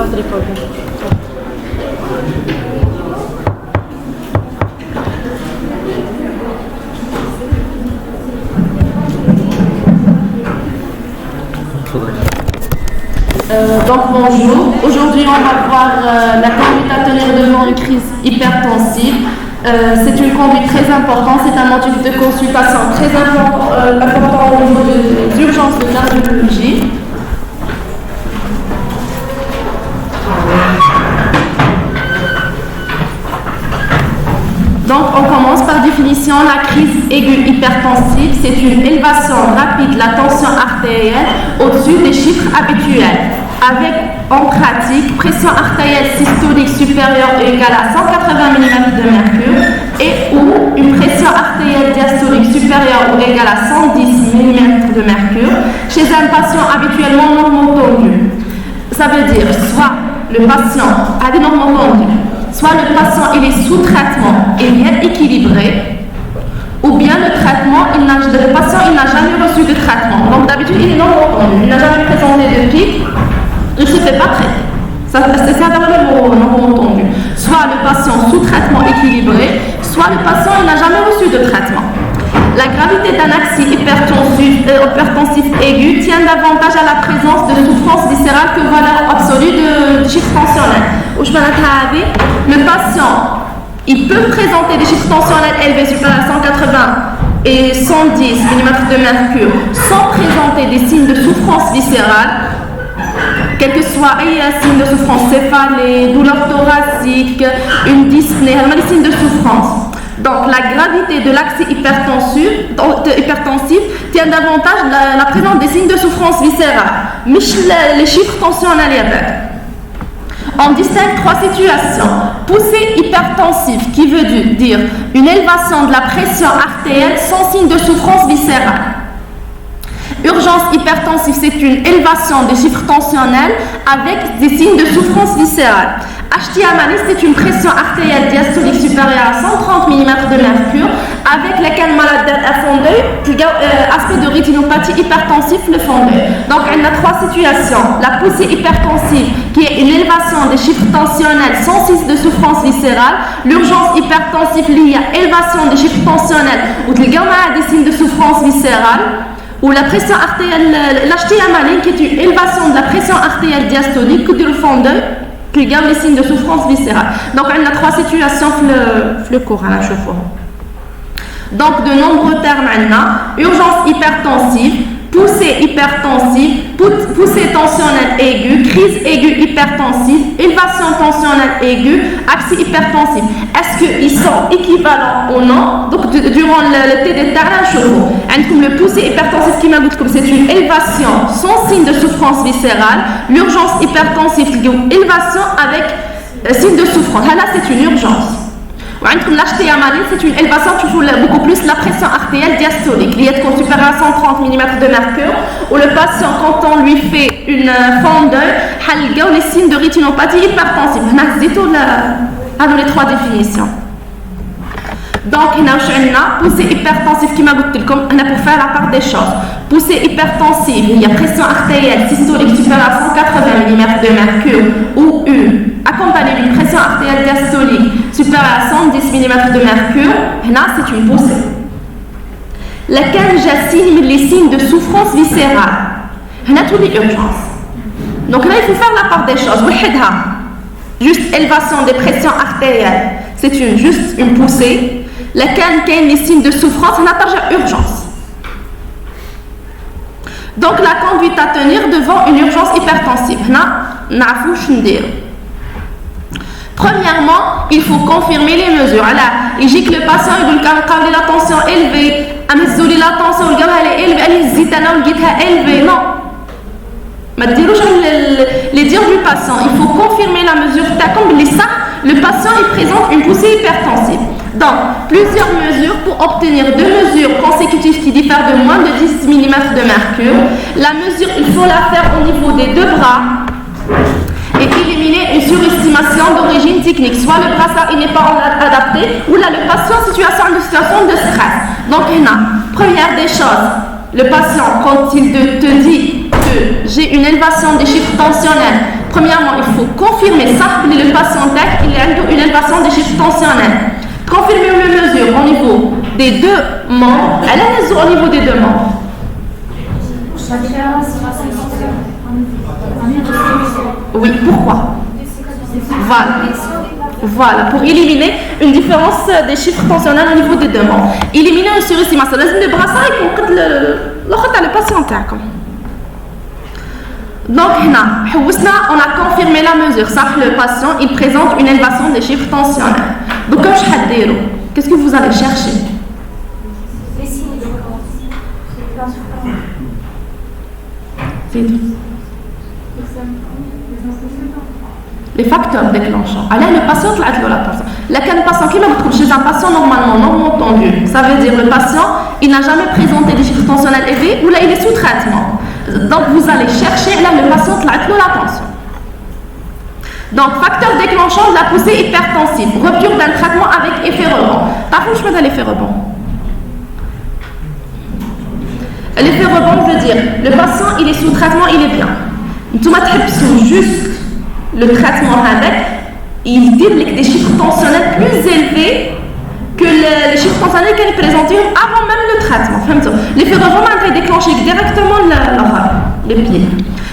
Donc bonjour, aujourd'hui on va voir la conduite à tenir devant une crise hypertensive. C'est une conduite très importante, c'est un motif de consultation très important au niveau des urgences de cardiologie. Donc on commence par définition, la crise aiguë hypertensive, c'est une élévation rapide de la tension artérielle au-dessus des chiffres habituels, avec en pratique pression artérielle systolique supérieure ou égale à 180 mm de mercure et ou une pression artérielle diastolique supérieure ou égale à 110 mm de mercure chez un patient habituellement normotendu. Ça veut dire soit le patient a des normotendus, soit le patient il est sous traitement et bien équilibré, ou bien le patient il n'a jamais reçu de traitement. Donc d'habitude il est normotendu, il n'a jamais présenté de pic, il ne se fait pas traiter. C'est ça dans le mot normotendu. Soit le patient sous traitement équilibré, soit le patient il n'a jamais reçu de traitement. La gravité d'un acte hypertensif aigu tient davantage à la présence de souffrance viscérale que valeur absolue de chiffre tensionnel. Le patient, il peut présenter des chiffres tensionnels élevés supérieurs à 180 et 110 mm de mercure sans présenter des signes de souffrance viscérale, quel que soit un signe de souffrance céphalée, douleur thoracique, une dyspnée, des signes de souffrance. Donc la gravité de l'axe hypertensif tient davantage la présence des signes de souffrance viscérale, mais les chiffres tensionnels. On distingue trois situations. Poussée hypertensive, qui veut dire une élévation de la pression artérielle sans signe de souffrance viscérale. Urgence hypertensive, c'est une élévation des chiffres tensionnels avec des signes de souffrance viscérale. HTMALI, c'est une pression artérielle diastolique supérieure à 130 mm de mercure avec laquelle malade a fondé, aspect de rétinopathie hypertensive le fondé. Donc, on a trois situations. La poussée hypertensive, qui est une élévation des chiffres tensionnels sans signe de souffrance viscérale. L'urgence hypertensive liée à élévation des chiffres tensionnels ou des signes de souffrance viscérale. Ou la pression artérielle, l'HTMALI, qui est une élévation de la pression artérielle diastolique que le fond qui garde les signes de souffrance viscérale. Donc, on a trois situations le cours à la fois. Donc, de nombreux termes, on a urgence hypertensive, poussée hypertensive, poussée tensionnelle aiguë, crise aiguë hypertensive, élévation tensionnelle aiguë, axe hypertensif. Est-ce qu'ils sont équivalents ou non? Donc, durant le TD comme le poussée hypertensif qui m'a dit comme c'est une élévation sans signe de souffrance viscérale, l'urgence hypertensive, élévation avec signe de souffrance. Là, c'est une urgence. L'HTMALI, c'est une élévation qui joue beaucoup plus la pression artérielle diastolique, liée à supérieure à 130 mm de mercure, où le patient, quand on lui fait une fondeur, il y a les signes de rétinopathie hypertensive. On a les trois définitions. Donc, on a poussée hypertensive qui m'a dit comme on a pour faire la part des choses. Poussée hypertensive, il y a pression artérielle systolique supérieure à 180 mm de mercure ou accompagnée d'une pression artérielle diastolique supérieure à 110 mm de mercure, là c'est une poussée. Laquelle j'assigne les signes de souffrance viscérale. On a toutes les urgences. Donc là il faut faire la part des choses. Juste élévation des pressions artérielles, c'est juste une poussée. Laquelle a les signes de souffrance, on a déjà urgence. Donc la conduite à tenir devant une urgence hypertensive. Premièrement, il faut confirmer les mesures. Il dit que le patient il dit la tension élevée, la tension elle est élevée, elle est élevée. Non. Les dires du patient, il faut confirmer la mesure. Le patient il présente une poussée hypertensive. Donc, plusieurs mesures pour obtenir deux mesures consécutives qui diffèrent de moins de 10 mm de mercure. La mesure, il faut la faire au niveau des deux bras et éliminer une surestimation d'origine technique. Soit le brassard il n'est pas adapté, ou là le patient en situation de stress. Donc, première des choses, le patient, quand il te dit que j'ai une élévation des chiffres tensionnels Premièrement, il faut confirmer ça que le patient il a une élévation des chiffres tensionnels. Confirmer les mesures au niveau des deux membres. Elle a les au niveau des deux membres. Oui, pourquoi? Voilà, pour éliminer une différence des chiffres tensionnels au niveau des deux membres. Éliminer une surestimation. Le brassard, le patient. Donc, on a confirmé la mesure. Ça, le patient, il présente une élévation des chiffres tensionnels. Donc, qu'est-ce que vous allez chercher? Les facteurs déclenchants. Alors, le patient, la tension. Là, quand le patient qui me trouve chez un patient normalement non entendu, ça veut dire le patient, il n'a jamais présenté des chiffres tensionnels élevés ou là, il est sous traitement. Donc, vous allez chercher, là, le patient, la tension. Donc, facteur déclenchant de la poussée hypertensive, rupture d'un traitement avec effet rebond. Par contre, je peux dire l'effet rebond. L'effet rebond veut dire, le patient, il est sous traitement, il est bien. Tu m'as juste le traitement avec, il dit des chiffres tensionnels plus élevés que les chiffres tensionnels qu'elle présentait avant même le traitement. L'effet rebond a été déclenché directement les pieds.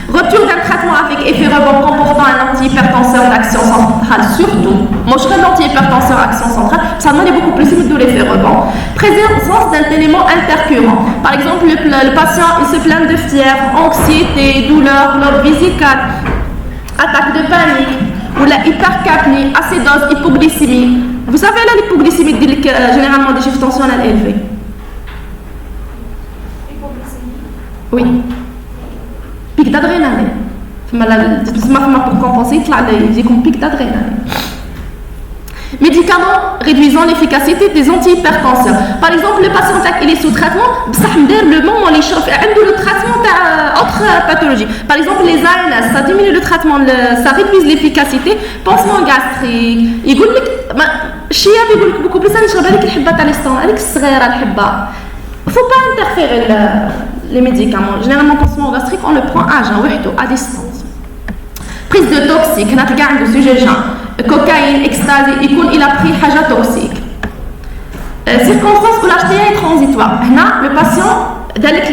Rupture d'un traitement avec effet rebond comportant un antihypertenseur d'action centrale, surtout. Moi, je serais l'antihypertenseur d'action centrale, ça demande beaucoup plus de l'effet rebond. Présence d'un élément intercurrent. Par exemple, le patient il se plaint de fièvre, anxiété, douleur, lobe vésicale, attaque de panique, ou la hypercapnie, acidose, hypoglycémie. Vous savez, là, l'hypoglycémie dit généralement des chiffres tensionnels élevés. Oui. Pic d'adrénaline. Pour compenser, il y a un pic d'adrénaline. Médicaments réduisant l'efficacité des antihypertenseurs. Par exemple, le patient il est sous traitement, le moment où il chauffe, il a le traitement d'autres pathologies. Par exemple, les ALS, ça diminue le traitement, ça réduit l'efficacité. Pansement gastrique. Il dit que الشياب يقول لك beaucoup plus انا نشرب هذيك الحبه تاع الاسطون هذيك الصغيره الحبه. Faut pas interférer les médicaments. Généralement, pansement gastrique, on le prend à jeun, à distance. Prise de toxique, on a regardé le sujet genre cocaïne, ecstasy, il a pris haja toxique. Circonstances où l'HTA est transitoire. Là, le patient, dans les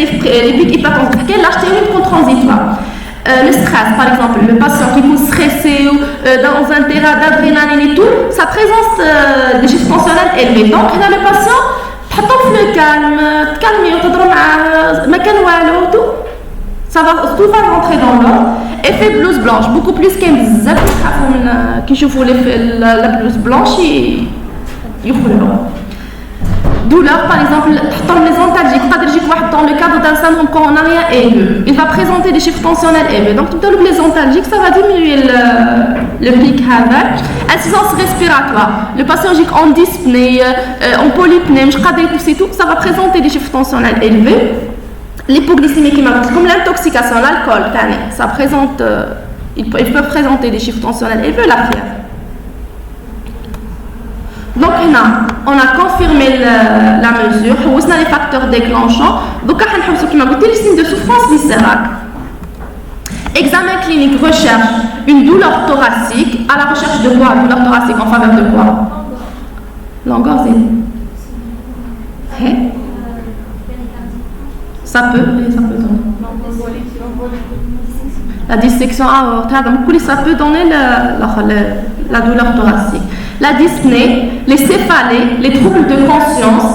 pics hypertensifs, l'HTA est transitoire. Le stress, par exemple, le patient qui est stressé ou dans un terrain d'adrénaline et tout, sa présence des chiffres tensionnels élevés. Donc, là, le patient, تحطهم في الكالم تكلمي وتضرب معاه ما كان والو tout tout va rentrer dans l'ordre. Effet blouse blanche beaucoup plus كاين بزاف يخافوا من كي يشوفوا la blouse blanche يخلعوا. Douleur par exemple تحطهم les antalgiques قادر يجيك واحد dans le cadre d'un syndrome coronarien aigu il va présenter des chiffres tensionnels élevés donc تبداو les antalgiques ça va diminuer le pic هذا. Insuffisance respiratoire le patient en dyspnée en polypnée مش قادر يتنفس tout ça va présenter des chiffres tensionnels élevés. L'hypoglycémie qui marche comme l'intoxication l'alcool ça présente ils peuvent présenter des chiffres tensionnels élevés la fièvre. Donc on a confirmé la mesure on a les facteurs déclenchants donc on a les signes de souffrance viscérale. Examen clinique recherche une douleur thoracique à la recherche de quoi? Douleur thoracique en faveur de quoi? L'engorgement. Ça peut donner la dissection aortale ça peut donner la douleur thoracique. La dyspnée, les céphalées, les troubles de conscience,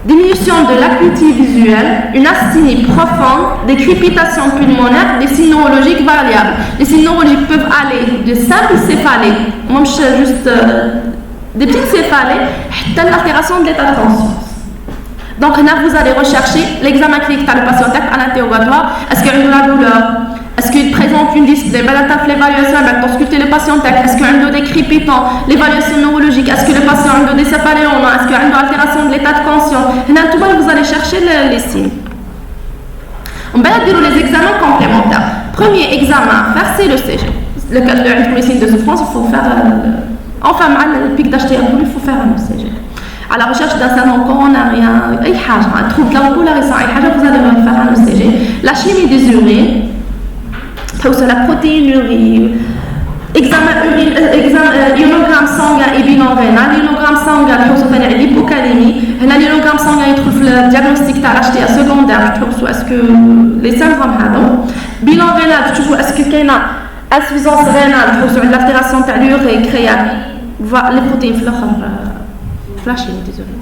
diminution de l'acuité visuelle, une asthénie profonde, des crépitations pulmonaires, des signes neurologiques variables. Les signes neurologiques peuvent aller de simples céphalées, moi je juste des petites céphalées, jusqu'à l'altération de l'état de conscience. Donc là, vous allez rechercher l'examen clinique de la patient à l'interrogatoire. Est-ce qu'il y a de la douleur? Est-ce qu'il présente une dyspnée? L'évaluation, consulter le patient. Est-ce qu'il y a des crépitants? L'évaluation neurologique. Est-ce que le patient a des céphalées? Est-ce qu'il y a une altération de l'état de conscience? Là, tout le monde, vous allez chercher les signes. On va dire les examens complémentaires. Premier examen à faire, c'est le CG. Le cas de les signes de souffrance, il faut faire. Enfin, le pic d'HTA, il faut faire un CG. À la recherche d'un syndrome coronarien, un trouble de la population, vous allez faire un ECG. La chimie des urines, تحوسوا la protéinurie examen ionogramme sanguin et bilan rénal ionogramme sanguin تحوسوا ثاني على l'hypocalémie هنا l'ionogramme sanguin يدخل في الdiagnostic تاع الHTA secondaire تحوسوا اسكو les syndromes هذو bilan rénal تشوفوا اسكو كاينه insuffisance rénale تحوسوا على l'altération تاع l'urée créatinine les protéines في الاخر flashing désolé.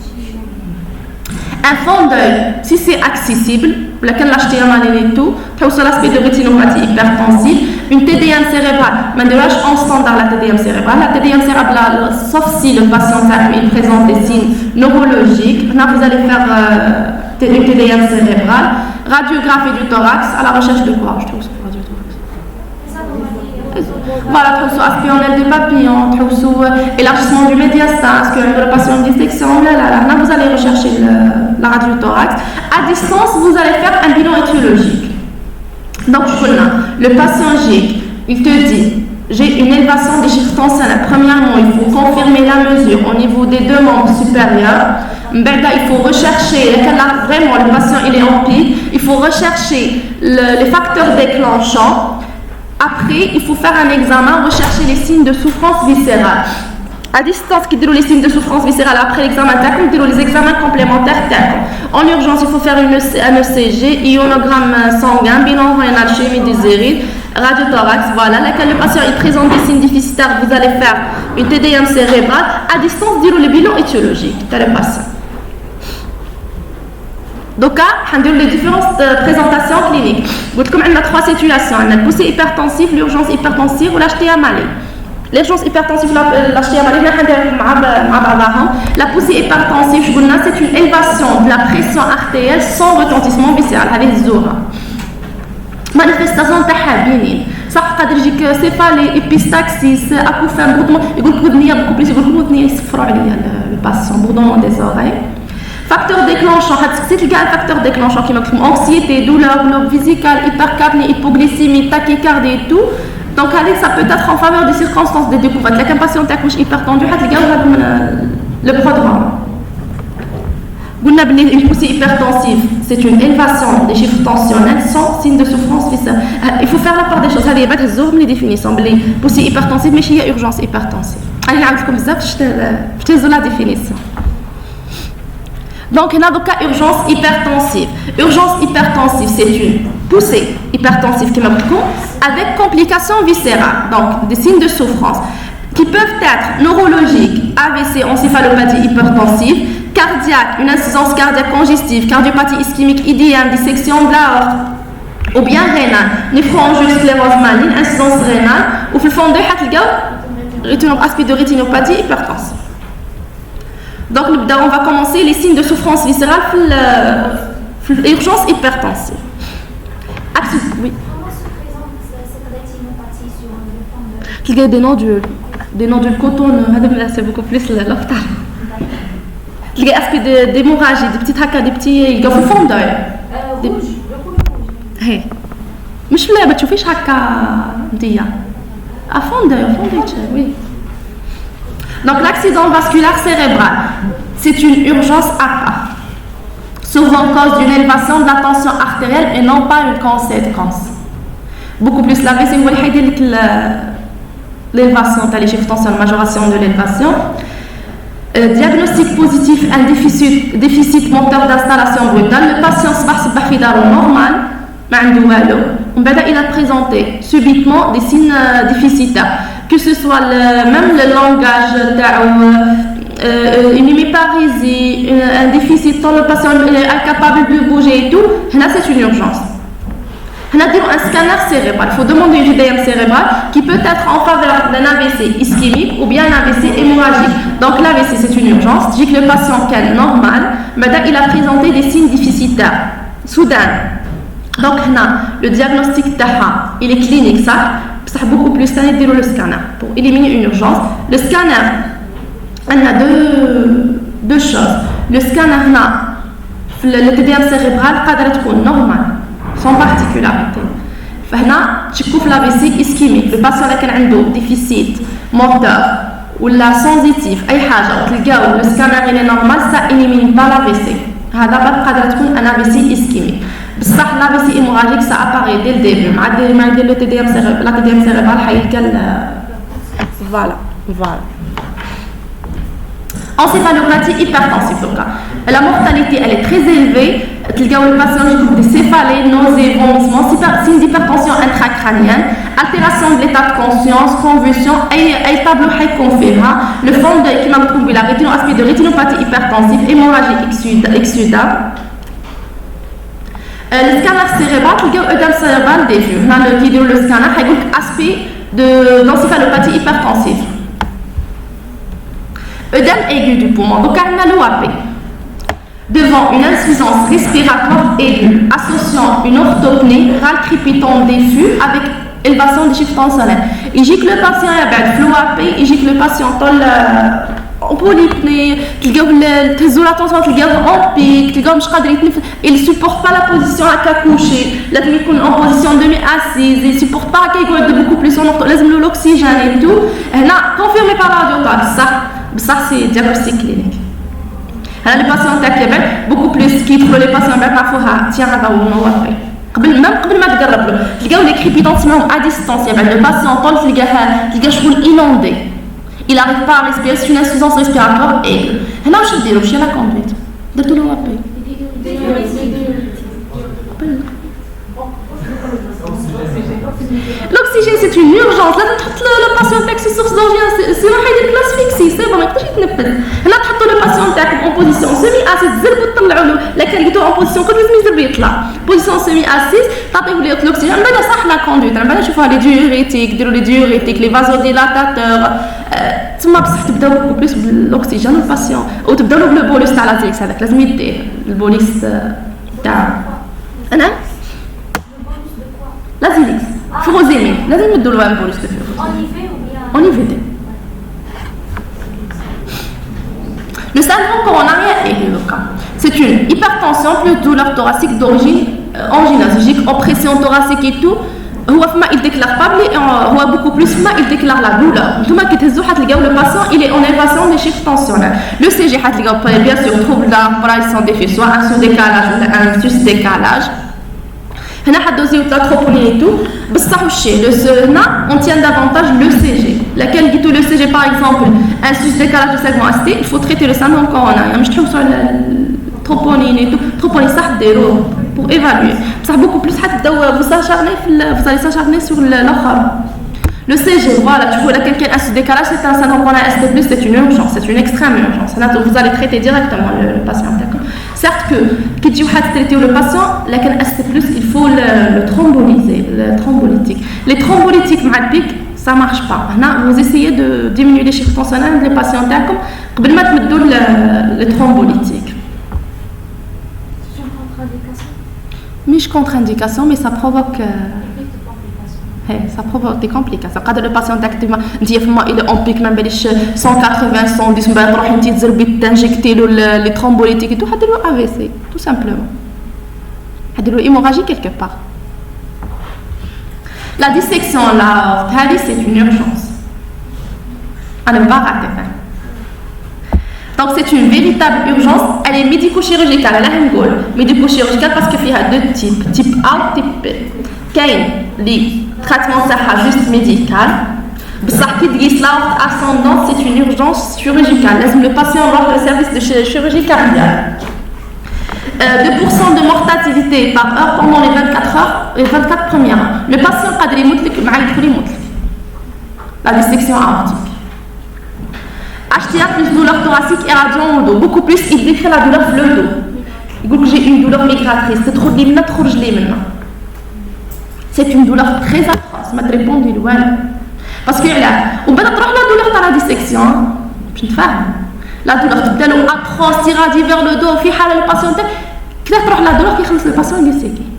Un fond d'œil, si c'est accessible, laquelle l'acheter à maline et tout, tu as l'aspect de rétinopathie hypertensive, une TDM cérébrale, mais de l'âge en standard la TDM cérébrale. La TDM cérébrale, sauf si le patient il présente des signes neurologiques, là vous allez faire une TDM cérébrale, radiographie du thorax, à la recherche de quoi? Je trouve ça pour radiothorax. Voilà, tu as aspionnel de papillon, tu as élargissement du médiastin, est-ce que le patient a une dissection? Là, vous allez rechercher la radiothorax. À distance, vous allez faire un bilan étiologique. Donc, le patient G, il te dit, j'ai une élévation des chiffres tensionnels. Premièrement, il faut confirmer la mesure au niveau des deux membres supérieurs. Il faut rechercher, vraiment le patient il est en pic, il faut rechercher les facteurs déclenchants. Après, il faut faire un examen, rechercher les signes de souffrance viscérale. À distance, qui déroule les signes de souffrance viscérale après l'examen TACOM, déroule les examens complémentaires TACOM. En urgence, il faut faire un ECG, ionogramme sanguin, bilan rénal, chimie des irides, radiothorax, voilà, laquelle le patient il présente des signes déficitaires, vous allez faire une TDM cérébrale. À distance, déroule le bilan étiologique de le patient. Donc, on a les différentes présentations cliniques. On a trois situations. On a la poussée hypertensive, l'urgence hypertensive ou l'HTA malée. L'urgence hypertensive, l'HTA malée, la poussée hypertensive, c'est une élévation de la pression artérielle sans retentissement viscéral. Avec Zora. Manifestation tahabinin. Ça peut dire céphalée, épistaxis, acouphène, bourdonnement. Il y a beaucoup plus de le patient, bourdonnement des oreilles. Facteur déclenchant, c'est le facteur déclenchant qui m'exprime anxiété, douleur, globe vésicale, hypercapnie, hypoglycémie, tachycardie et tout. Donc, ça peut être en faveur des circonstances de découverte. Là, qu'un patient accouche hypertendu, le programme. Une poussée hypertensive, c'est une élévation des chiffres tensionnels sans signe de souffrance viscérale. Il faut faire la part des choses. Il y a des définitions. Les poussées hypertensives, mais il y a urgence hypertensive. Allez, je te la définition. Donc, on a donc urgence hypertensive. Urgence hypertensive, c'est une poussée hypertensive qui avec complications viscérales, donc des signes de souffrance qui peuvent être neurologiques, AVC, encéphalopathie hypertensive, cardiaque, une insuffisance cardiaque congestive, cardiopathie ischémique IDM, dissection de l'aorte, ou bien rénale, néphroangiosclérose maligne, insuffisance rénale, ou le fond de aspect de rétinopathie hypertensive. Donc, on va commencer les signes de souffrance viscérale pour l'urgence hypertensive. Oui. Comment se présente cette rétinopathie sur le fond de... Des nodules cotonneux, c'est beaucoup plus l'hôpital. Il y a aspect d'hémorragie, des petites hackas, des petits. Il y a fond d'œil. Rouge, le rouge. Hey. مش لا ما تشوفيش هكا ديا. À fond d'œil, oui. Donc l'accident vasculaire cérébral, c'est une urgence à part, souvent cause d'une élévation de la tension artérielle et non pas une conséquence. Beaucoup plus la c'est l'élévation, les chiffres tensionnels, majoration de l'élévation. Diagnostic positif, un déficit moteur d'installation brutale. Le patient se passe normal, il a présenté subitement des signes déficitaires. Que ce soit même le langage, une hémiparésie, un déficit quand le patient est incapable de bouger et tout, là c'est une urgence. On a un scanner cérébral. Il faut demander une TDM cérébrale qui peut être en faveur d'un AVC ischémique ou bien un AVC hémorragique. Donc l'AVC c'est une urgence. Je dis que le patient est normal, mais il a présenté des signes déficitaires. Soudain. Donc là, le diagnostic TAHA, il est clinique, ça. Ça beaucoup plus ça dire le scanner pour éliminer une urgence. Le scanner, on a deux choses. Le scanner là, le TDM cérébral, peut être normal, sans particularité. Là, tu coupes l'AVC ischémique. Le patient qui a un déficit moteur ou la sensitif, le scanner il est normal, ça élimine pas l'AVC. هذا peut être un AVC ischémique. بصح لا فيسي hémorragique ça apparaît dès le début مع يدير لو TDM la TDM cérébrale حيلقى voilà. Encéphalopathie hypertensive donc la mortalité elle est très élevée تلقاو le patient يجيب des céphalées, nausées, vomissements, signes d'hypertension intracrânienne, altération de l'état de conscience, convulsion اي tableau حيكون فيها le fond de كيما نقولوا بلا rétinoaspect de rétinopathie hypertensive hémorragie exudable. Le scanner cérébral تلقاو œdème cérébral diffus هنا كي يديروا le scanner حيقول لك aspect d'encéphalopathie hypertensive. Œdème aigu du poumon, donc on a l'OAP. Devant une insuffisance respiratoire aiguë, associant une orthopnée, râle crépitant diffus avec élévation des chiffres tensionnels. Il dit que le patient est l'OAP, il dit que le patient en polypnée, تهزوا la tension, en pic, il ne supporte pas la position à coucher, là il est en position demi-assise, il ne supporte pas qu'il y ait beaucoup plus l'oxygène et tout. Là, confirmé par la radiotox, ça c'est diagnostic clinique. Les patients beaucoup plus qui trouvent les patients tiens même قبل ما تقرب له تلقاو لي كريبيتونسمون à distance le patient طول تلقاه شغل inondé il n'arrive pas à respirer c'est une insuffisance respiratoire aiguë هنا واش نديرو واش هي لا كوندويت درتو له وابي L'oxygène c'est une urgence. Là, le patient avec ses sources d'oxygène, sinon il y a une asphyxie, c'est bon, il y a une Là, le patient en position semi-assise, la qualité en position position semi-assise, l'oxygène, ça la conduite. Les diurétiques, les vasodilatateurs, tu m'as beaucoup plus l'oxygène au patient. Ou tu donnes le bolus à la télé, avec la limite, le bolus la Zilix, furosémine, لازم نديروا له امبوليس de furosémine. En IVD. Le syndrome coronarien aigu, c'est une hypertension plus douleur thoracique d'origine angineuse, en pression thoracique et tout. Il déclare pas, beaucoup plus, il déclare la douleur. Tout le monde le patient, il est en élévation des chiffres tensionnels. Le CG, bien sûr, trouve la apparition des faits, soit un sous-décalage ou un sus-décalage. هنا حدوزيو la troponine et tout بصح وشي on tient davantage le CG laquelle dit tout le CG par exemple un sus-décalage de segment ST il faut traiter le syndrome coronarien مش تحوسوا على troponine et tout troponine صح ديروه pour évaluer بصح beaucoup plus حتبداو vous allez s'acharner sur l'autre le CG voilà tu vois laquelle un sus-décalage c'est un syndrome coronarien ST+, c'est une urgence c'est une extrême urgence vous allez traiter directement le patient d'accord. Certes que quand tu as traité le patient, il faut le thrombolyser, le thrombolytique. Les thrombolytiques malpic, ça ne marche pas. Vous essayez de diminuer les chiffres tensionnels des patients comme le thrombolytique. C'est une contre-indication. Mais contre-indication, mais ça provoque des complications. Quand le patient il est en pic, même 180, 110, t'injecter les thrombolytiques et tout, il a AVC, tout simplement. Il a hémorragie quelque part. La dissection, c'est une urgence. On ne va pas rater. Donc c'est une véritable urgence, elle est médico-chirurgicale, elle a une goal. Médico-chirurgicale parce qu'il y a deux types, type A, type B. Les traitements juste médical. Ascendant, c'est une urgence chirurgicale. Le patient va le service de chirurgie cardiaque. 2% de mortalité par heure pendant les 24 heures, les 24 premières heures. Le patient a des la dissection aortique. HTA plus douleur thoracique et radio au dos. Beaucoup plus, il décrit la douleur le dos. Il dit que j'ai une douleur migratrice. C'est trop gelé maintenant. C'est une douleur très atroce. Ma réponse est loin. Parce que là, on va la douleur dans la dissection. Je ne fais la douleur est atroce, irradie vers le dos. Fi le patient, la douleur qui خلص le patient glycémique.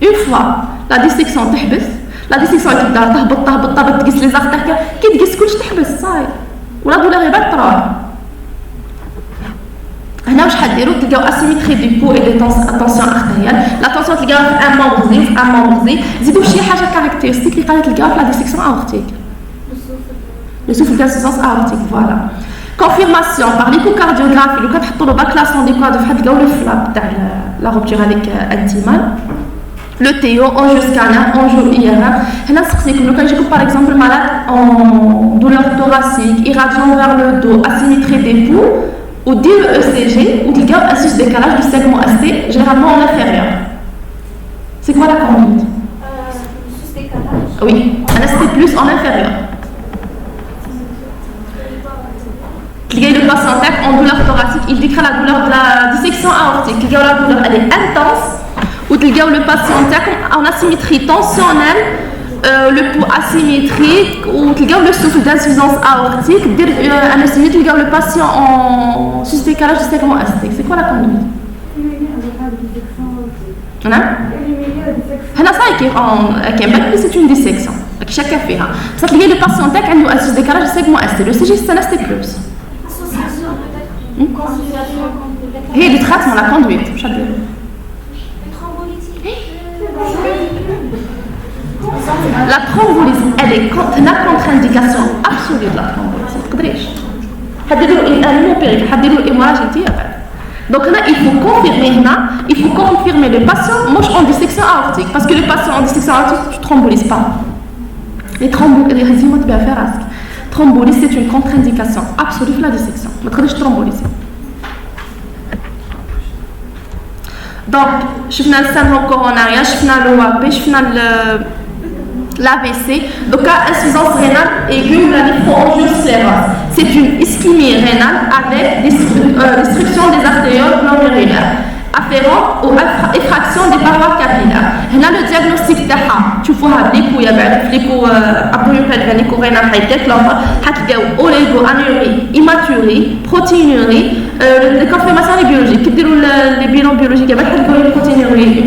Une fois la dissection تحبس, la dissection تبدا تهبط تقيس les artères كي تقيس كلش تحبس صاي. ولا douleur يبان تروح. هنا واش حديروا تلقاو اسيميتري دي بو اي دي تونسيون ارتيريال لا تونسيون تلقاوها في ان ممبر زيد في ان ممبر زيد زيدوا شي حاجه كاركتيرستيك اللي قاعده تلقاوها في لا ديسكسيون اورتيك le souffle d'insuffisance aortique voilà confirmation par l'échocardiographie لو كتحطوا له باكلاسون دي كواد في واحد تلقاو لو فلاب تاع لا روبتور هذيك انتيمال le TO, angioscanner, angio-IRM. Là, c'est que quand j'ai par exemple malade en douleur thoracique, irradiant vers le dos, asymétrie des pouls, ou dire le ECG, ou qu'il y a un sus-décalage du segment ST, généralement en inférieur. C'est quoi la conduite? Sus-décalage. Oui, un ST plus en inférieur. Il y a le patient en douleur thoracique, il décrit la douleur de la dissection aortique. Il y a la douleur, elle est intense. Ou il y a le patient en asymétrie tensionnelle, le pouls asymétrique, ou il y a le souffle d'insuffisance aortique. Un asymétrique, il y a le patient en sus-décalage du segment ST. C'est quoi la conduite? C'est une dissection. Chacun fait. Ça veut dire que le patient a un sus-décalage du segment ST. Le CG, c'est un ST+. Et le traitement, la conduite. La thrombolyse, elle est une contre-indication absolue de la thrombolyse. Donc là, il faut confirmer le patient en dissection aortique. Parce que le patient en dissection aortique, tu ne thrombolises pas. Les thrombolyses, c'est une contre-indication absolue de la dissection. Tu ne peux pas thrombolyser. Donc, je vais le syndrome coronarien, je vais l'OAP, je vais l'AVC. Donc, insuffisance rénale aiguë ou la néphroangiosclérose. C'est une ischémie rénale avec destruction des artérioles glomérulaires afférentes aux effractions des parois capillaires. Là, le diagnostic تاعها تشوفوها بليكو بعد فليكو abdominopelvienne rénale حيديك l'enfant حتلقاو oligo-anurie, hématurie, protéinurie, les confirmations biologiques. Qui diront les bilans biologiques بعد حتلقاو une protéinurie,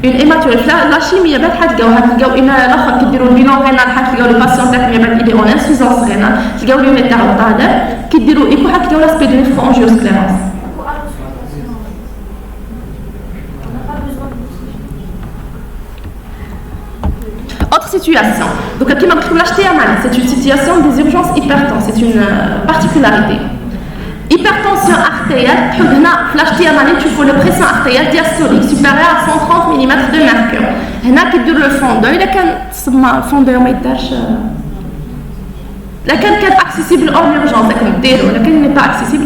une hématurie. La chimie بعد حتلقاو une الاخر كيديروا البيلون رينال حتلقاو le patient تاعكم بعد il est en insuffisance rénale تلقاو اليوم تاعو طالع كيديروا ايكو حتلقاو l'aspect de néphroangiosclérose. Autre situation, donc c'est une situation des urgences hypertenses, c'est une particularité. Hypertension artérielle, tu fais le pression artérielle diastolique supérieure à 130 mm de mercure. Il y a qui dure le fond d'œil, le fond d'œil est accessible en urgence, lequel n'est pas accessible,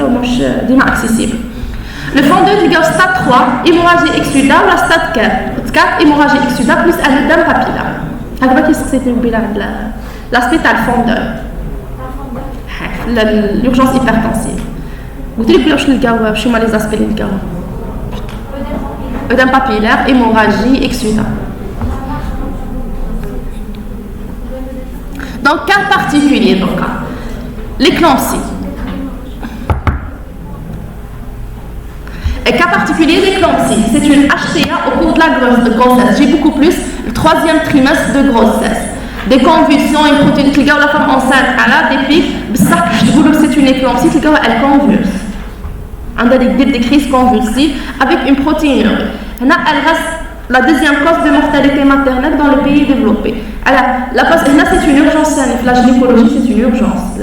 accessible. Le fond d'œil, il y a stade 3, hémorragie exudable, la stade 4, hémorragie exudable plus un œdème papillaire. L'aspect à le fond d'œil. L'urgence hypertensive. Vous dites que les aspects de œdème papillaire, hémorragie exudable. Dans cas particulier, donc, l'éclampsie. Et cas particulier, l'éclampsie, c'est une HTA au cours de la grossesse. J'ai beaucoup plus le 3e trimestre de grossesse. Des convulsions, une protéine, la femme enceinte, elle a des pics, c'est une éclampsie, elle convulse. On a des crises convulsives avec une protéinurie. Elle reste la deuxième cause de mortalité maternelle dans les pays développés. C'est une urgence, la gynécologie, c'est une urgence,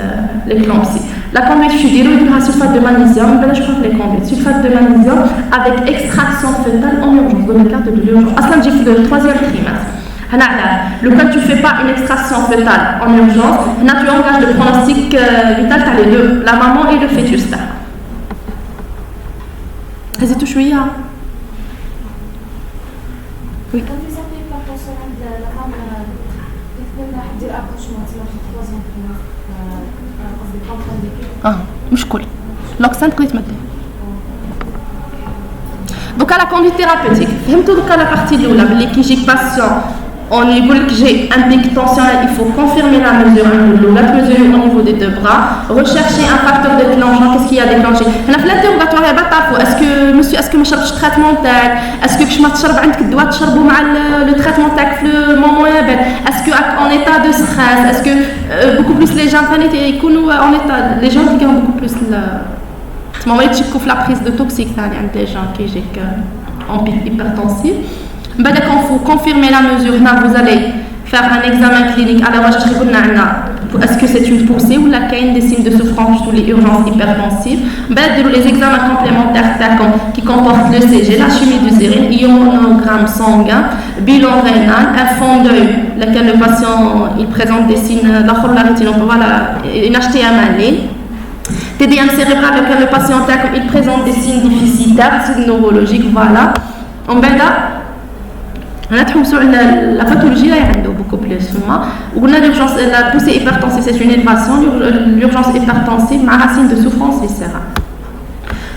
l'éclampsie. La conduite, je dirais, il y a sulfate de magnésium, je crois que les conduites, sulfate de magnésium avec extraction fœtale en urgence, dans le cadre de l'urgence. J'ai fait le 3e trimestre. Le cas où tu ne fais pas une extraction fœtale en urgence, tu engages le pronostic vital, tu as les deux, la maman et le fœtus. Vas-y, touche oui. Oui. Quand vous avez pas pensé à la femme, vous pouvez dire accouchement, c'est le 3e trimestre. مش كل l'oxane تقدر تمديه. Donc à la conduite thérapeutique, فهمتوا دوكا la partie الاولى باللي كي يجيك patient on يقول لك j'ai un pic tensionnel, il faut confirmer la mesure la mesure au niveau des deux bras, rechercher un facteur déclenchant, qu'est-ce qui a déclenché. هنا في l'interrogatoire يا تعرفوا est-ce que ما شربتش تريتمون تاعك، est-ce que باش ما تشرب عندك الدواء تشربوا مع le traitement تاعك في le moment يابان، est-ce que en état de stress, est-ce que beaucoup plus les gens يكونوا en état les gens qui ont beaucoup plus تما يتشكوا في la prise de toxique ثاني عند les gens qui يجيك en pic hypertensif. Quand vous confirmez la mesure, vous allez faire un examen clinique. Alors, je vais vous est-ce que c'est une poussée ou la caïne des signes de souffrance ou les urgences hypertensives. Les examens complémentaires qui comportent le CG, la chimie du sérum, ionogramme sanguin, bilan rénal, un fond d'œil, lequel le patient il présente des signes, voilà, une HTML, TDM cérébral, lequel le patient il présente des signes déficitaires, signes neurologiques, voilà. On va la pathologie là il y a beaucoup plus l'urgence, la poussée hypertensive c'est une élévation, l'urgence hypertensive ma racine de souffrance viscérale.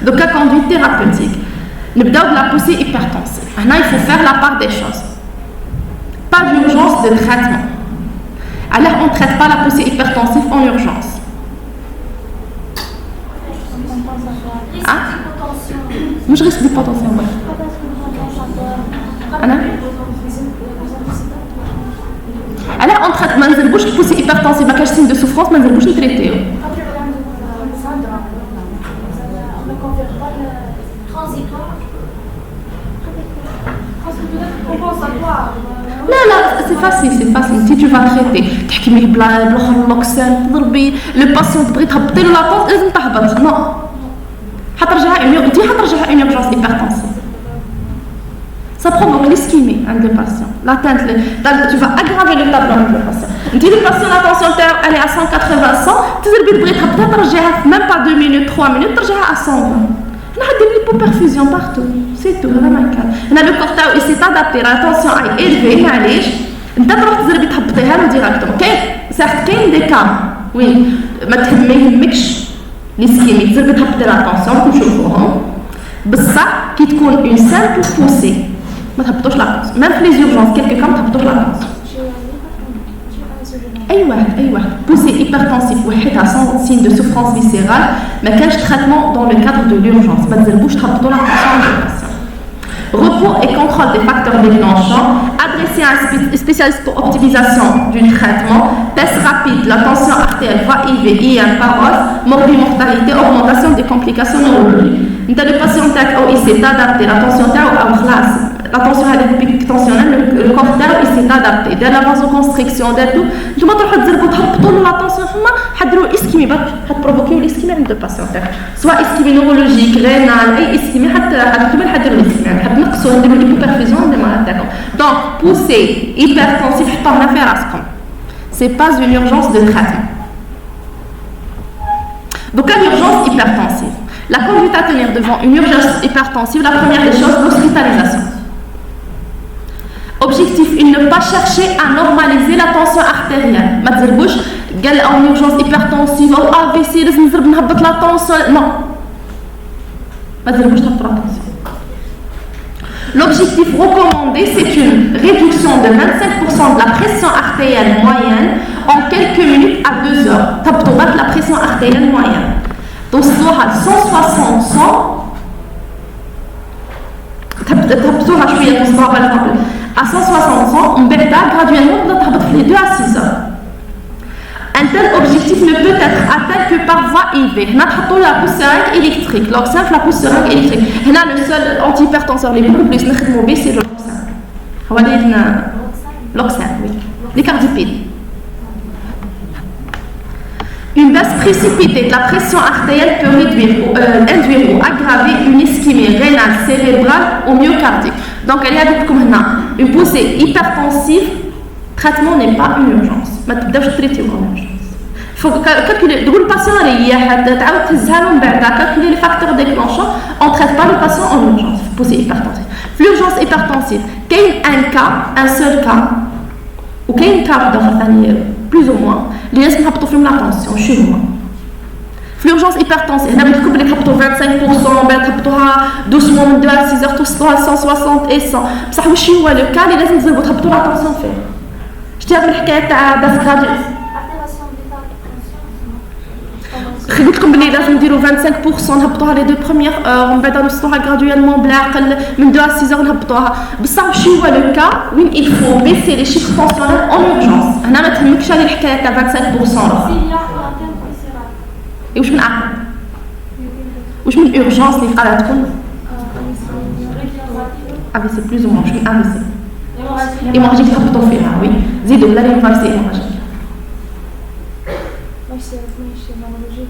Donc la conduite thérapeutique, le de la poussée hypertensive. Maintenant il faut faire la part des choses. Pas d'urgence de traitement. Alors on ne traite pas la poussée hypertensive en urgence. Ah? Moi je risque d'hypotension. Alors on traite ما نزربوش poussée hypertensive ما كاش signe de souffrance ما نزربوش نتريتيو. لا c'est facile si tu vas traiter تحكي لي بالاخر اللوكسان تضربي le patient تبغي تهبطي له لاطونس لازم تهبط non حترجعها une urgence hypertensive. Ça provoque l'ischémie chez le patient. L'atteinte, tu vas aggraver le tableau avec le patient. Le patient, la tension elle est à 180, 100, tu vas même pas 2 minutes, 3 minutes, tu vas à 120. On a des lipoperfusions partout, c'est tout. On a le corps il s'est adapté, la tension est élevée, tu vas directement. Certes, il y a des cas, oui, mais tu as l'ischémie, tu vas la tension, comme je vous dis. Ça, qui est une simple poussée. Même les urgences, quelques cas, tu as la tension. Poussée hypertensive, sans signe de souffrance viscérale, mais quel traitement dans le cadre de l'urgence? Tu as la tension du patient. Repos et contrôle des facteurs déclenchants, adresser à un spécialiste pour optimisation du traitement, test rapide, la tension artérielle va-et-vient, IM, parole, morbimortalité, augmentation des complications neurologiques. Le patient il s'est adapté, la tension en classe. La tension est tensionnelle, le corps il s'est adapté. Dès la vasoconstriction, dès tout, tu vas te la tension, tu vas provoquer l'ischémie de patient. Soit ischémie neurologique, rénale, et ischémie, donc, poussée hypertensive, c'est pas une urgence de traitement. Donc, une urgence hypertensive. La conduite à tenir devant une urgence hypertensive, la première des choses, l'hospitalisation. Objectif, il ne pas chercher à normaliser la tension artérielle. Ma tzirbouche, قال en urgence hypertensive ou AVC لازم نضرب نهبط la tension. Non. ما تضربوش تهبط la tension. L'objectif recommandé, c'est une réduction de 25% de la pression artérielle moyenne en quelques minutes à 2 heures. تهبطوا la pression artérielle moyenne. Donc, 160 100 تهبطوها شويه à 160 100 on perd graduellement de 2 à 6 heures. Un tel objectif ne peut être atteint que par voie IV. On a la pousse seringue électrique. L'oxane, la pousse seringue électrique. On a le seul antihypertenseur les plus utilisés, c'est l'oxane. L'oxane, oui. Les cardipides. Une baisse précipitée de la pression artérielle peut induire ou aggraver une ischémie rénale cérébrale ou myocardique. Donc, il y a une poussée hypertensive. Le traitement n'est pas une urgence. ما تبداوش تريتيو en urgence. Il faut calculer. تقول patient اللي تعاود تهزها له من بعد calculer les facteurs déclenchants. On ne traite pas le patient en urgence. Poussée hypertensive. L'urgence hypertensive. كاين un seul cas ou كاين cas ثاني plus ou moins اللي لازم نهبطوا فيهم la tension chez moi. L'urgence hypertensive, هنا بنكتب لك هبطوا 25% بعد تهبطوها doucement من 2 à 6 heures توصلوها 160 et 100 بصح واش هو لو كان اللي لازم تزربوا تهبطوا la tension فيه. شتي هاد الحكايه تاع باس غادي قلت لكم بلي لازم نديروا 25% نهبطوها لي 2 بروميير اور ومن بعد نوصلوها غرادويلمون بالعقل من 2 à 6 heures نهبطوها بصح واش هو لو كا وين il faut baisser les chiffres tensionnels en urgence. هنا ما تهمكش هذه الحكايه تاع 25%. واش من عقل واش من urgence اللي قاعده تكون AVC plus ou moins واش من AVC hémorragique تهبطوا فيها وي زيدوا لا ليمفايسي hémorragique. ماشي نورولوجي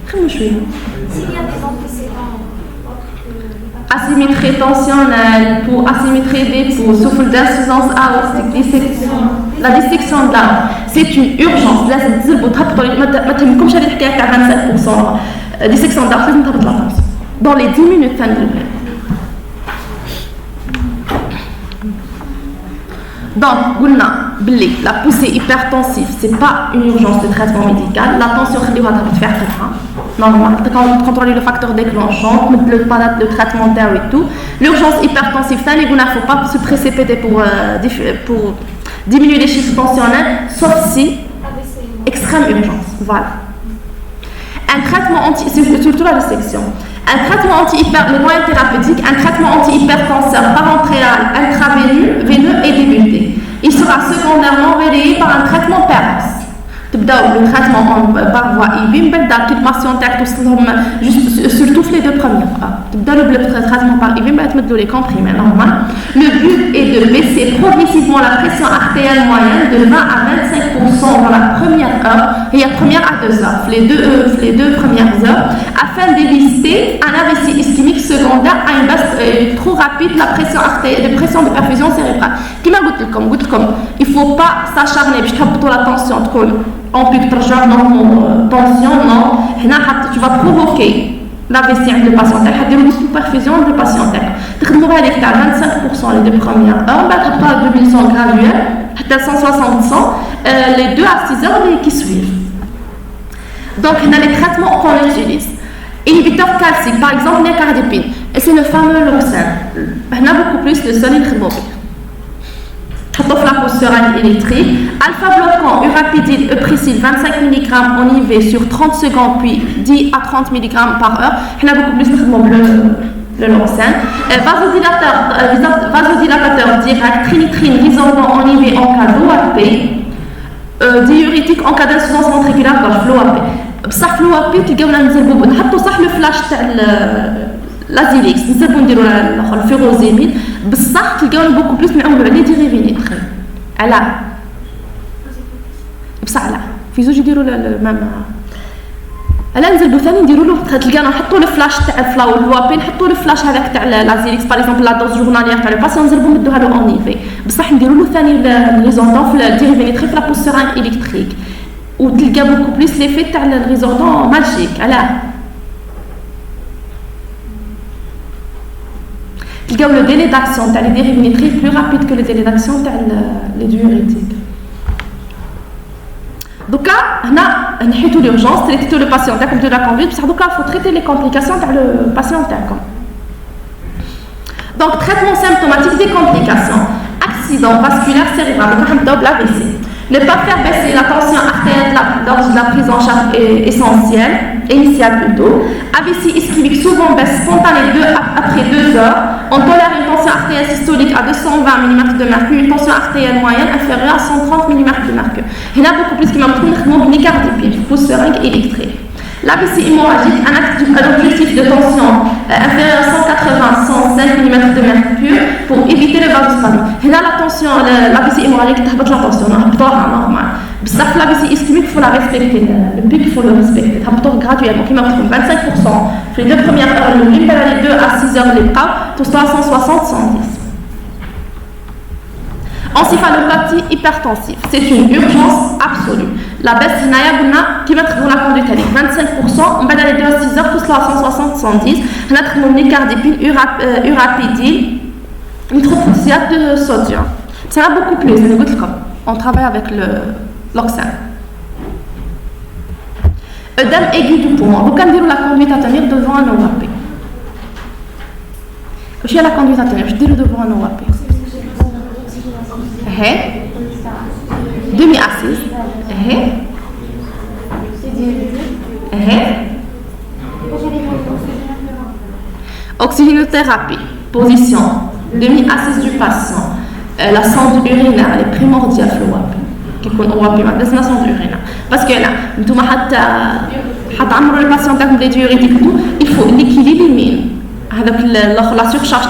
خمو شويه s'il y a des antécédents asymétrie tensionnelle pour asymétrie des pouls, souffle d'insuffisance aortique, dissection. La dissection de la c'est une urgence. لازم تزربوا تهبطوا ما تهمكمش هذه الحكايه تاع 25% dissection de la لازم تهبط لا tension dans les 10 minutes ثاني. Donc, la poussée hypertensive, ce n'est pas une urgence de traitement médical. La tension, c'est faire normal. Contrôler le facteur déclenchant, le traitement et tout. L'urgence hypertensive, il ne faut pas se précipiter pour diminuer les chiffres tensionnels, sauf si extrême urgence. Voilà. Un traitement surtout la dissection. Un traitement les moyens thérapeutiques, un traitement anti-hypertenseur parentéral intraveineux est débuté. Il sera secondairement relayé par un traitement PERS. Le traitement par voie IV, le patient surtout les 2 premières heures. Le traitement par IV, les comprimés normal. Le but est de baisser progressivement la pression artérielle moyenne de 20 à 25% dans la première heure et la première à 2 heures, les deux premières heures, afin d'éviter un AVC ischémique secondaire à une baisse trop rapide de la pression artérielle, de pression de perfusion cérébrale. Il ne faut pas s'acharner pour la tension. En pic tension, non. Tu vas provoquer l'AVC de le patient. Tu vas une perfusion de patient. Tu vas aller à 25% les 2 premières heures, tu vas 2100 graduels, tu as 160 les 2 à 6 heures qui suivent. Donc, il y a les traitements qu'on utilise. Inhibiteur calcique, par exemple, nicardipine. Et c'est le fameux Loxane. On a beaucoup plus de solide la pousse seringue électrique. Alpha bloquant, urapidine, eupricil, 25 mg en IV sur 30 secondes, puis 10 à 30 mg par heure. On a beaucoup plus le Loxane. Vasodilateur direct, trinitrine, risordant en IV en cas d'OAP. Diurétique en cas d'insuffisance ventriculaire gauche, l'OAP. بصح l'OAP تلقاونا نزربوا نحطوا صح لو فلاش تاع لازيليكس نزربوا نديروا الاخر الفيروزيمين بصح تلقاونا بوكو بلوس نعاونوا عليه ديريفينيتري على بصح لا في زوج يديروا مام على نزربوا ثاني نديروا له تلقانا نحطوا الفلاش تاع الفلاو الوابي نحطوا الفلاش هذاك تاع لازيليكس باغ اكزومبل لا دوز جورناليير تاع لو باسيون نزربوا ندوها له اون ايفي بصح نديروا له ثاني ليزوندون في الديريفينيتري في لا بوسيران الكتريك وتلقى بوكو بليس ليفي تاع الريزوردون ماجيك علاه تلقاو لو ديلي داكسيون تاع لي ديريفينيتري بلو رابيد كو لو ديلي داكسيون تاع لي ديوريتيك دوكا هنا نحيتو لورجونس تريتيتو لو باسيون تاعكم دو لا كونفيت بصح دوكا فو تريتي لي كومبليكاسيون تاع لو باسيون تاعكم دونك تريتمون سيمبتوماتيك دي كومبليكاسيون accident vasculaire cérébral donc نبداو بالAVC. Ne pas faire baisser la tension artérielle lors de la prise en charge essentielle, initiale plutôt. AVC ischémique souvent baisse spontanément après 2 heures. On tolère une tension artérielle systolique à 220 mm de mercure, une tension artérielle moyenne inférieure à 130 mm de mercure. Il y en a beaucoup plus qui m'ont trouvé une nicardipine, pousse seringue électrique. L'AVC hémorragique, un objectif de tension inférieur à 180-105 mm de mercure pour éviter le vasospasme. Et là, l'AVC hémorragique, tu as la tension, normal. بصح l'AVC ischémique, il faut la respecter. Le pic, il faut le respecter. Tu as graduellement, qui m'a trouvé 25%. Les 2 premières heures, le limite, les 2 à 6 heures, les bras, tout ça à 160-110. Encéphalopathie hypertensive, c'est une urgence absolue. La baisse d'Inaya qui va dans la conduite à 25%, on va aller de 6 heures, tout cela à 160-110. On a trouvé une cardipine, urapidine, nitroprusiate de sodium. Ça va beaucoup plus, on travaille avec l'oxane. Œdème aigu du poumon. Donc, on dit la conduite à tenir devant un OAP. Je la conduite à tenir, je dis devant un OAP. Demi-assise. Oxygénothérapie. Position. Demi-assise du patient. La sonde urinaire, elle est primordiale pour l'OAP. La sonde urinaire. Parce que là, le patient a des diurétiques, il faut l'équilibre. La surcharge,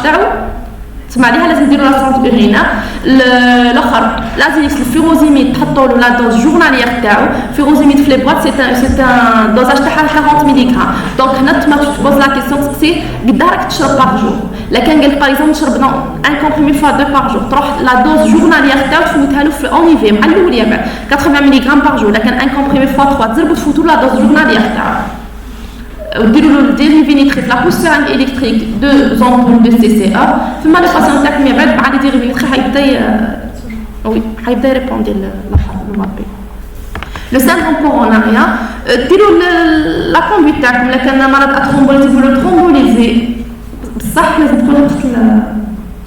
تسمع عليها لازم ديروا لا سونت اورينير. الاخر لازم الفيروزيميد تحطوا له لا دوز جورناليير تاعو. فيروزيميد في لي بواط سي ان دوزاج تاعها 40 ملغ. دونك هنا تما تبوز لا كيسيون تسقسي قداه راك تشرب باغ جور. لكن قال لك باغ اكزومبل نشرب ان كومبريمي فوا دو باغ جور تروح لا دوز جورناليير تاعو تفوتها له في اونيفي مع الاول يا بعد 80 ملغ باغ جور. لكن ان كومبريمي فوا 3 تزربوا تفوتوا لا دوز جورناليير تاعو. وديروا له الديريفي نيتريت لا بوسيران الكتريك دو زامبول دو سي سي ا. ثم لي باسيون تاعكم يا بعد مع لي ديريفي نيتريت حيبدا يريبوندي المربي. لو سيندروم كوروناريا ديروا لا كوندويت تاعكم. لكن مرض اترومبوليزي ولا ترومبوليزي بصح لازم تكونوا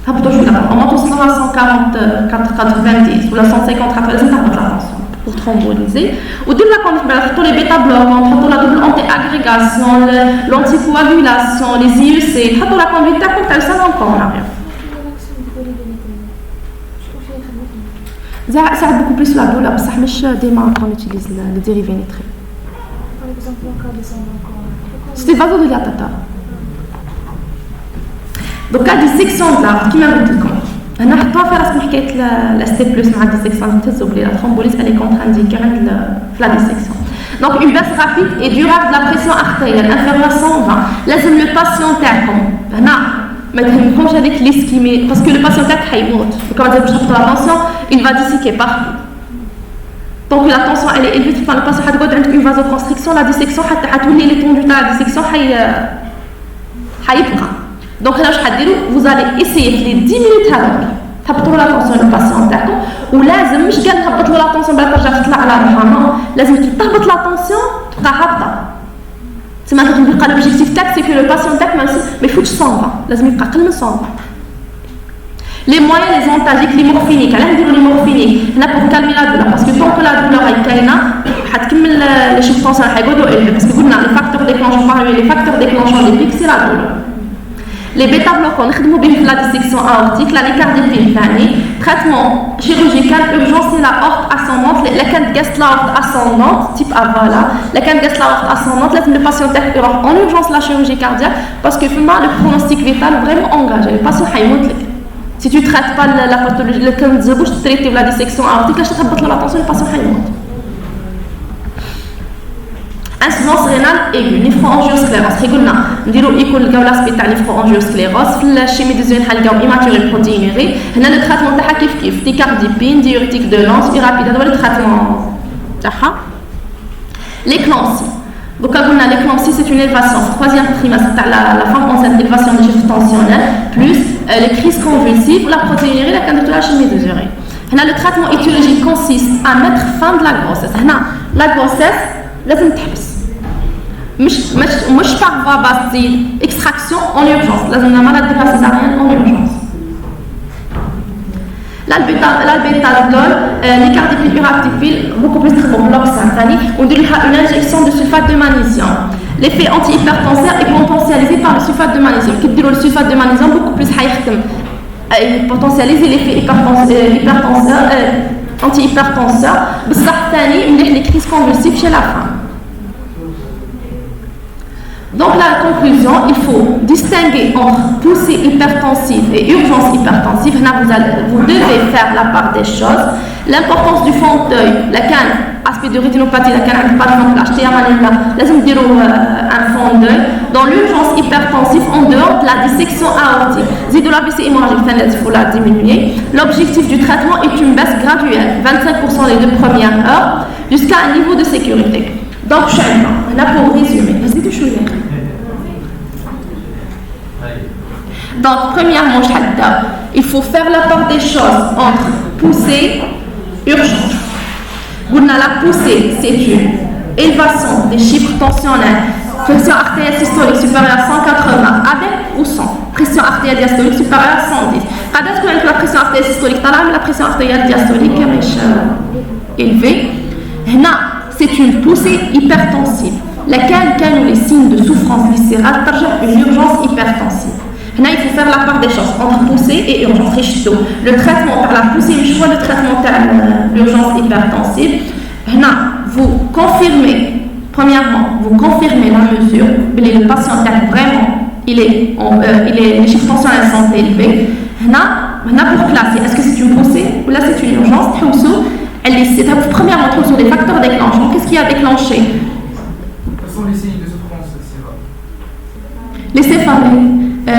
تهبطوا شويه اما توصلوا ل 140 ولا 150 لازم تهبط لا طونسيون pour thrombolyser. ودير لا كوندويت تحطوا لي بيتا بلوكون تحطوا لا دوبل انتي اغريغاسيون لونتي كواغولاسيون لي زي يو سي تحطوا لا كوندويت تاعكم تاع سيندروم كوروناريا. ساعات بوكو بليس لا دولا بصح مش ديما كون يوتيليز لو ديريفي نيتري. سيتي فازوديلاتاتور. دوكا ديسيكسيون دلارت كيما قلت لكم هنا حطوها في راسكم حكايه الاس تي بلس مع الديسيكسيون تهزوا بلي لا ترومبوليز الي كونتر انديكي عند في لا ديسيكسيون. دونك اون باس رابيد اي ديورابل لا بريسيون ارتيريال انفيريور 120. لازم لو باسيون تاعكم هنا ما تهمكمش هذيك ليسكيمي باسكو لو باسيون تاعك حيموت. وكما باش تحطوا لا طونسيون il va disséquer partout. Donc la tension elle est élevée tu le patient حتقعد عندك une vasoconstriction la dissection حتى حتولي لي طوندو تاع la dissection حيبقى. دونك هنا واش حديروا vous allez essayer في لي 10 minutes هذوك تهبطوا لا طونسيون الباسيون تاعكم. ولازم مش قال نهبط له لا طونسيون بلا ترجع تطلع على روحها. لازم تهبط لا طونسيون تبقى هابطه. تسمى تبقى لوبجيكتيف تاعك سي كو لو باسيون تاعك ما يفوتش 120 لازم يبقى اقل من 120. Les moyens, les antalgiques, les morphiniques. Alors, on dit les morphiniques. On a pour calmer la douleur. Parce que tant que la douleur est calme, les substances sont élevées. Parce que vous avez les facteurs déclenchants, les facteurs déclenchants des pics, c'est la douleur. Les bêta-bloquants, on a la dissection aortique, la cardiothérapie, traitement chirurgical, urgence, c'est la horte ascendante, la candidace la horte ascendante, type avala, la candidace la horte ascendante, le patient est en urgence la chirurgie cardiaque, parce que le pronostic vital est vraiment engagé. Le patient est si tu ne traites pas la pathologie, le cas de tu traites la dissection aortique, tu vas l'attention, le patient est insuffisance rénale aiguë, néphroangiosclérose. On dit que l'aspect de la néphroangiosclérose, la chimie des unes est immature et proteinurée. On a le traitement de la dicardipine, diurétique de lance, rapide. On a le traitement. L'éclampsie. Donc, l'éclampsie, c'est une élévation, troisième trimestre, la femme enceinte, élévation des chiffres tensionnels, plus les crises convulsives, la protéinurie, la candidature de la chimie des urines. Le traitement étiologique consiste à mettre fin de la grossesse. La grossesse, لازم تحبس. مش par voie basse, extraction en urgence. لازم نعملها dépasse césarienne en urgence. L'albétazole, les cardipyles uractipiles, beaucoup plus très bon bloc synthétique. On dit une injection de sulfate de magnésium. L'effet anti-hypertenseur est potentialisé par le sulfate de magnésium. Qui dit le sulfate de magnésium beaucoup plus potentialiser l'effet hypertenseur, anti-hypertenseur. بصح les crises convulsives chez la femme. Donc la conclusion, il faut distinguer entre poussée hypertensive et urgence hypertensive. Là, vous devez faire la part des choses. L'importance du fond d'œil, la canne, aspect de rétinopathie, la canne pas de fond d'œil, un fond d'œil. Dans l'urgence hypertensive, en dehors de la dissection aortique, de la baisse hémorragique, il faut la diminuer. L'objectif du traitement est une baisse graduelle, 25% les 2 premières heures, jusqu'à un niveau de sécurité. Donc, là pour résumer, donc, premièrement, il faut faire la part des choses entre poussée et urgence. La poussée, c'est une élévation des chiffres tensionnels, pression artérielle systolique supérieure à 180 avec ou sans, pression artérielle diastolique supérieure à 110. Est-ce que la pression artérielle systolique, la pression artérielle diastolique est élevée? C'est une poussée hypertensive, laquelle a les signes de souffrance viscérale, une urgence hypertensive. Il faut faire la part des choses entre poussée et urgence. Le traitement par la poussée, le traitement par l'urgence hypertensive. Vous confirmez, premièrement, vous confirmez la mesure que le patient vraiment, les chiffres tensionnels sont élevés. هنا pour classer est-ce que c'est une poussée ou là c'est une urgence c'est premièrement sur les facteurs déclenchants. Qu'est-ce qui a déclenché? Quels sont les signes de souffrance cérébrale? Les céphalées,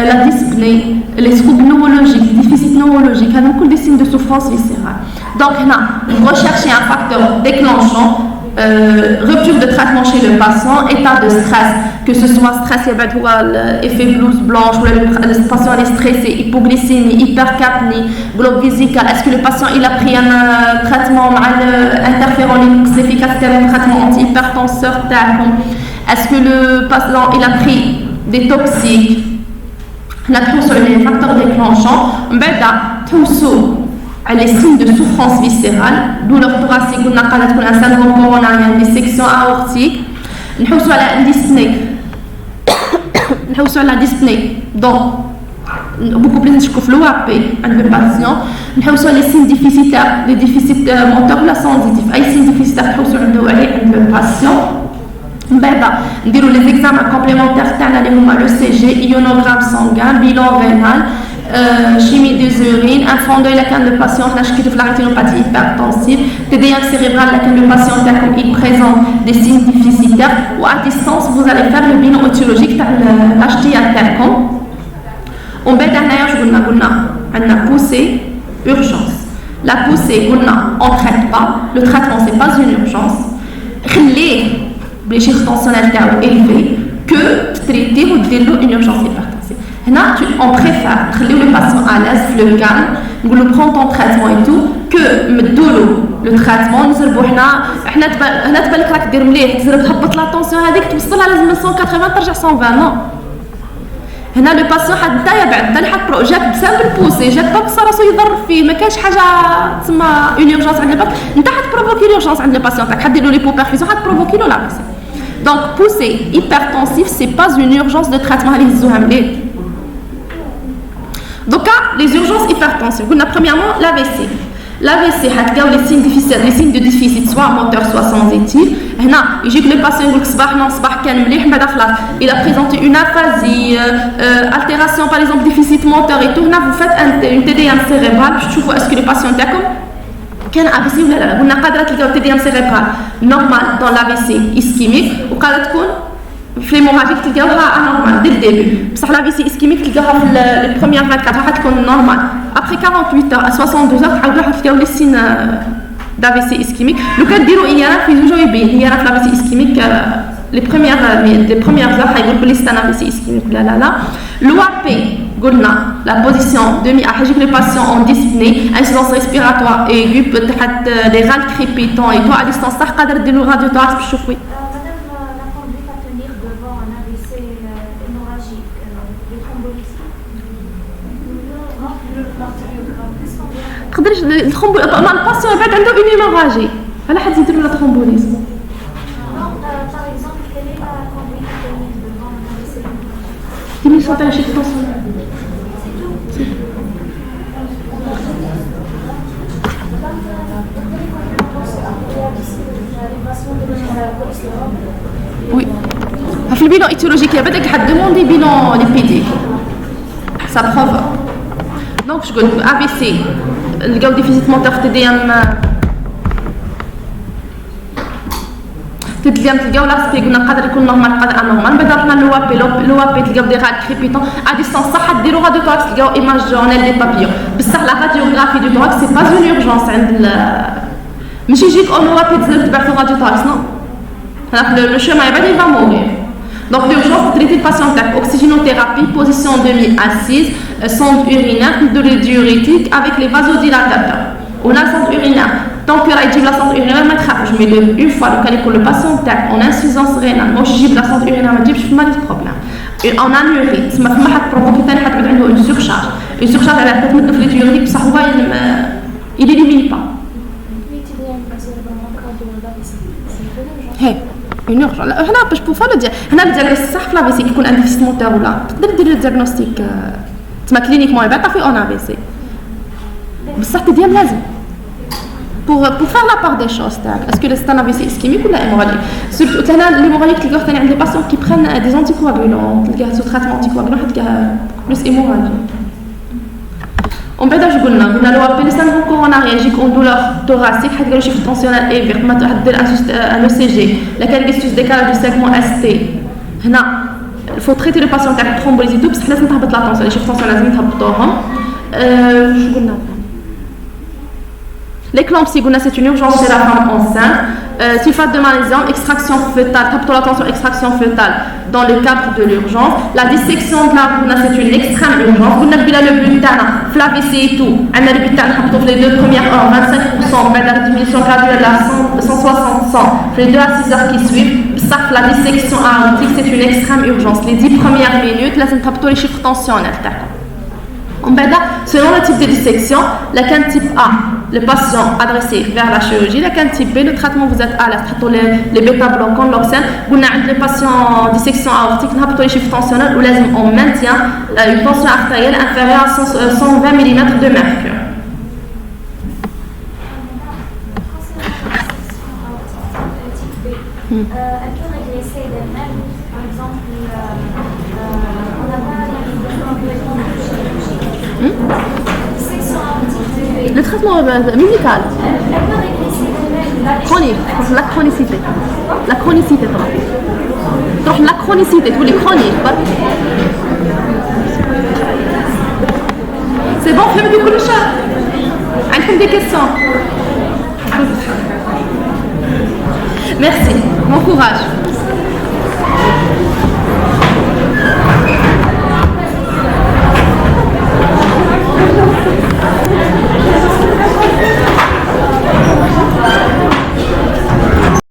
la dyspnée, les troubles neurologiques, les déficits neurologiques, il y a beaucoup de signes de souffrance viscérale. Donc, vous recherchez un facteur déclenchant, rupture de traitement chez le patient, état de stress, que ce soit stress, effet blouse blanche, ou le patient est stressé, hypoglycémie, hypercapnie, globe vésical. Est-ce que le patient il a pris un traitement interféron efficace, un traitement antihypertenseur? Est-ce que le patient il a pris des toxiques? La sur les facteurs déclenchants, les signes de souffrance viscérale, douleur thoracique, un syndrome coronarien, dissection aortique, nous sommes à la dyspnée, donc beaucoup plus de l'OAP, le patient, nous sommes les signes déficitaires, les déficits moteurs, la sensitive, les signes déficitaires nous sommes le patient. Nous les examens complémentaires, le CG, ionogramme sanguin, bilan rénal, chimie des urines, un fond d'œil, le patient a la rétinopathie hypertensive, TDM cérébral, le patient il présente des signes déficitaires, ou à distance, vous allez faire le bilan étiologique de l'HTA TELCOM. On va dire poussée, urgence. La poussée, on ne traite pas, le traitement, ce n'est pas une urgence. Les chiffres tensionnels élevés que traiter ou dire une urgence hypertensive. Là, on préfère laisser le patient à l'aise, le calme, nous prendre ton traitement et tout, que le traitement, nous allons la tension avec tout ça, 180 par 120 non. هنا le patient حتى بعد حق جاك بسبب البوسي جاك باب راسو يضر فيه ما كاينش حاجه تسمى اون اورجونس عند الباب انت حتبروفوكي لورجونس عند الباسيون تاعك حدير له لي بوبرفيزيون حتبروفوكي له لا. Donc poussée hypertensive c'est pas une urgence de traitement donc les urgences hypertensives premièrement l'AVC. L'AVC les signes de déficit soit moteur soit sensitif. يجيك le patient يقول صباح non صباح كان مليح بعد خلاص il a présenté une aphasie, altération par exemple déficit moteur et tout. Vous faites une TDM cérébrale باش تشوفوا est-ce que le patient تاعكم كان AVC ولا لا. قلنا قادره تلقاو TDM cérébrale normal dans l'AVC ischémique وقادره تكون في l'hémorragique تلقاوها anormal dès le début. بصح l'AVC ischémique تلقاوها في les premières 24 heures تكون normal. Après 48 heures à 72 heures تعاودوا تلقاو les signes d'AVC ischémique. لو كان ديروا IRF يزوجوا يبين IRF l'AVC ischémique les premières heures حيقول بلي c'est un AVC ischémique لا لا لا. L'OAP قلنا la position demi حيجيك les patients en dyspnée, insuffisance respiratoire aiguë, peut-être des râles crépitants et tout à distance صح قادر ديروا radio thorax باش تشوفوا. تقدرش الترومبوليز مع الباسيون بعد عنده اون هيموراجي على حد يديروا له ترومبوليز. كيما صوتها شي تصل وي في البيلون ايتيولوجيك بعدك حد دوموندي بيلون ليبيديك ça provoque. Donc je dis AVC, le déficit moteur TDM تلقاو لا سبي قلنا قادر يكون نورمال قادر انورمال. بعد رحنا لوابي تلقاو دي غاد كريبيتون ا ديستانس صح ديروا راديو توراكس تلقاو ايماج جونيل دي بابيون. بصح لا راديوغرافي دو توراكس سي با اون اورجونس عند ماشي يجيك اون وابي تبع في راديو توراكس نو هذاك لو شيما يبان il va mourir. Donc l'urgence c'est traiter le patient avec oxygénothérapie, position demi-assise, sonde urinaire, de diurétique avec les vasodilatateurs. On a la sonde urinaire. Tant que la sonde urinaire, je mets une fois pour le patient en insuffisance rénale. Moi je la sonde urinaire, je ne pas de problème. En anurie, ça m'a provoqué une surcharge. Une surcharge elle a peut-être de fluide diurétique, ça il n'élimine pas. Hey. Une urgence. هنا باش بوفا لو هنا الدياغنوستيك صح في لافيسي كيكون عندي ديفيسيت موتور ولا تقدر دير الدياغنوستيك تما كلينيكمون يبان طافي اون افيسي بصح ديال لازم pour faire la part des choses تاعك est-ce que c'est un AVC ischémique ولا hémorragique. surtout هنا l'hémorragique تلقاو ثاني عند لي باسيون qui prennent des anticoagulants تلقاها sous traitement anticoagulant تلقاها plus hémorragique. On peut dire que la loi appelle ça un coronarique en douleur thoracique, حد قالوا chiffre tensionnel élevé, ما تحضر un ECG, laquelle est décalage du segment ST. هنا il faut traiter le patient qui a thrombolysie tout parce que لازم تهبط la tension, les chiffres tensionnels لازم تهبطوهم. شو قلنا l'éclampsie, c'est une urgence chez la femme enceinte. Sulfate de magnésium, extraction fœtale, capture la tension, extraction fœtale dans le cadre de l'urgence. La dissection de la bourna, c'est une extrême urgence. Vous n'avez pas le butane, flavicé et tout. On a le butane, pour les 2 premières heures, 25%, mais la diminution graduelle à 160, 100. Les 2 à 6 heures qui suivent, la dissection aortique, c'est une extrême urgence. Les 10 premières minutes, là, c'est les chiffres tensionnels. Selon le type de dissection, la type A, le patient adressé vers la chirurgie, la type B, le traitement vous êtes à l'aise, les bêta-bloquants, l'oxène, vous avez le patient dissection aortique, vous avez les chiffres tensionnels, où on maintient une tension artérielle inférieure à 120 mm de mercure. Elle peut régresser d'elle-même, par exemple, on n'a pas le traitement médical. Elle peut régresser d'elle-même. Chronique, la chronicité. La chronicité, la chronicité, tous les chroniques. C'est bon, faites du coup le chat. Avez-vous des questions? Merci, bon courage.